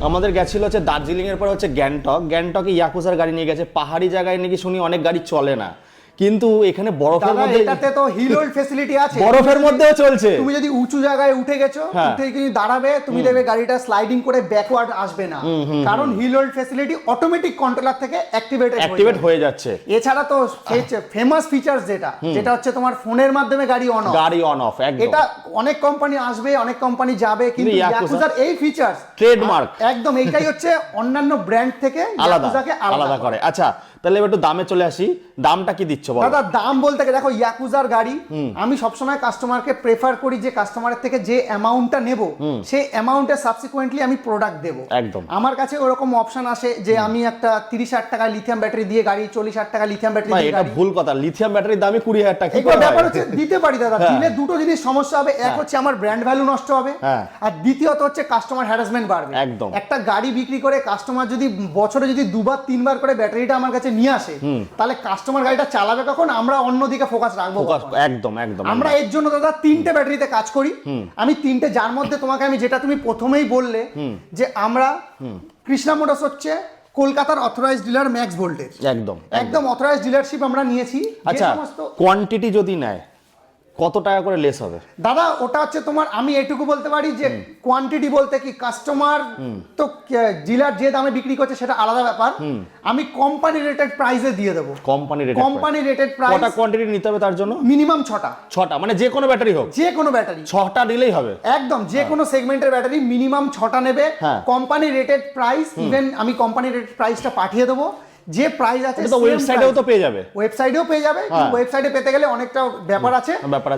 আমাদের গেছিল হচ্ছে দার্জিলিং এর পর হচ্ছে গ্যাংটকে ইয়াকুজার গাড়ি নিয়ে গেছে। পাহাড়ি জায়গায় নাকি শুনি অনেক গাড়ি চলে না, কিন্তু এখানে বরফের মধ্যে, এটাতে তো হিল হোল্ড ফ্যাসিলিটি আছে, বরফের মধ্যেও চলছে। তুমি যদি উঁচু জায়গায় উঠে গেছো, উঠে কিন্তু দাঁড়াবে, তুমি দেখবে গাড়িটা স্লাইডিং করে ব্যাকওয়ার্ড আসবে না, কারণ hill hold facility automatic controller থেকে অ্যাক্টিভেট হয়ে যাচ্ছে। এছাড়া তো ফেমাস ফিচার্স যেটা হচ্ছে তোমার ফোনের মাধ্যমে গাড়ি অন অফ, এটা অনেক কোম্পানি আসবে, অনেক কোম্পানি যাবে, কিন্তু ইয়াকুজার এই ফিচার্স ট্রেডমার্ক একদম, এইটাই হচ্ছে অন্যান্য ব্র্যান্ড থেকে ইয়াকুজাকে আলাদা করে। আচ্ছা, তাহলে এবার একটু দামে চলে আসি। দামটা কি দিচ্ছ বলো? দাদা দাম বলতে গেলে দেখো, ইয়াকুজার গাড়ি আমি সবসময় কাস্টমারকে প্রেফার করি যে কাস্টমারের থেকে যে অ্যামাউন্টটা নেব সেই অ্যামাউন্টে সাবসিকুয়েন্টলি আমি প্রোডাক্ট দেবো। একদম। আমার কাছে ওরকম অপশন আসে যে আমি একটা 30,000 টাকা লিথিয়াম ব্যাটারি দিয়ে গাড়ি, 40,000 টাকা লিথিয়াম ব্যাটারি দিয়ে গাড়ি। এটা ভুল কথা, লিথিয়াম ব্যাটারির দামই 20,000 টাকা। এই ব্যাপার হচ্ছে দিতে পারি দাদা, দিলে দুটো জিনিস সমস্যা হবে, এক হচ্ছে আমার ব্র্যান্ড ভ্যালু নষ্ট হবে, আর দ্বিতীয়ত হচ্ছে কাস্টমার হ্যারাসমেন্ট বাড়বে। একদম। একটা গাড়ি বিক্রি করে কাস্টমার যদি বছরে যদি 2-3 বার করে ব্যাটারিটা আমার কাছে নিয়ে আসে, তাহলে কাস্টমার গাড়িটা চালাবে কখন, আমরা অন্যদিকে ফোকাস রাখবো। একদম একদম। আমরা এর জন্য দাদা 3টে ব্যাটারিতে কাজ করি। আমি 3টে, যার মধ্যে তোমাকে আমি যেটা তুমি প্রথমেই বললে যে আমরা কৃষ্ণা মোটরস হচ্ছে কলকাতার অথরাইজড ডিলার ম্যাক্স ভোল্টেজ, একদম অথরাইজড ডিলারশিপ আমরা নিয়েছি। আচ্ছা, কোয়ান্টিটি যদি নেয় কত টাকা করে লেস হবে দাদা? ওটা হচ্ছে তোমার, আমি এইটুকু বলতে পারি যে কোয়ান্টিটি বলতে কি, কাস্টমার তো ডিলার যে দামে বিক্রি করছে সেটা আলাদা ব্যাপার, আমি কোম্পানি রেটেড প্রাইসে দিয়ে দেবো। Company rated price. কটা কোয়ান্টিটি নিতে হবে তার জন্য? মিনিমাম 6টা, মানে যে কোনো ব্যাটারি হোক, যে কোনো ব্যাটারি 6টা নিলেই হবে। একদম, যে কোনো সেগমেন্টের ব্যাটারি মিনিমাম 6টা নেবে। কোম্পানি রেটেড প্রাইস, ইভেন আমি কোম্পানি রেটেড প্রাইসটা পাঠিয়ে দেবো। যে প্রাইস আছে তো ওয়েবসাইটেও তো পেয়ে যাবে, ওয়েবসাইটেও পেয়ে যাবে, কিন্তু ওয়েবসাইটে পেতে গেলে অনেকটা ব্যাপার আছে।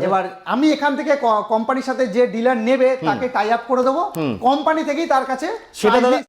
এবার আমি এখান থেকে কোম্পানির সাথে যে ডিলার নেবে তাকে টাই আপ করে দেবো, কোম্পানি থেকেই তার কাছে সেটা